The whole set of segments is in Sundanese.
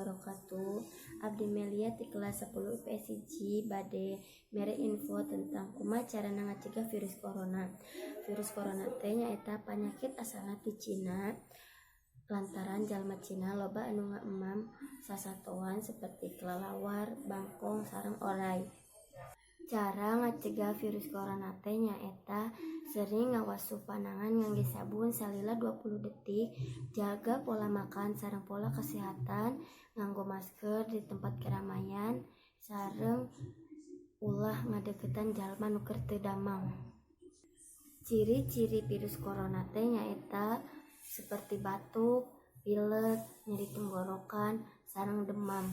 wabarakatuh. Abdi Melia di kelas 10 IPS 1 bade mere info tentang kumaha carana ngacegah virus corona. Virus corona teh nyaeta panyakit asalna ti Cina. Lantaran jalma Cina loba anu ngaemam sasatoan seperti kelelawar, bangkong, sareng oray. Cara ngacegah virus corona teh nyaeta sering ngawasuh panangan ngangge sabun salila 20 detik, jaga pola makan sareng pola kesehatan, nganggo masker di tempat keramaian, sareng ulah ngadeukeutan jalma nu keur teu damang. Ciri-ciri virus corona teh nyaeta seperti batuk, pilek, nyeri tenggorokan, sareng demam.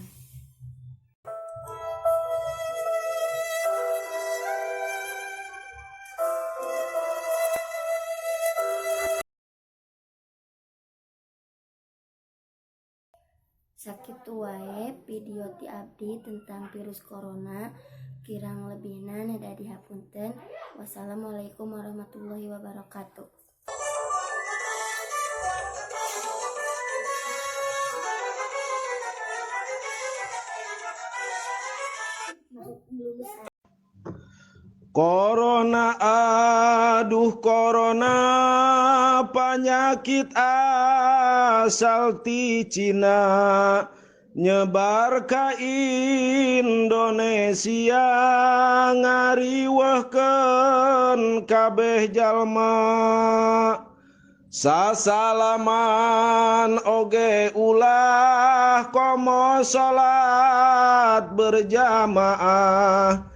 Sakitu wae video ti abdi tentang virus corona, kirang lebihna nada dihapunten. Wassalamualaikum warahmatullahi wabarakatuh. Corona, aduh corona, penyakit asal ti Cina, nyebar ka Indonesia, ngariweuhkeun kabeh jalma. Sasalaman oge ulah komo salat berjamaah,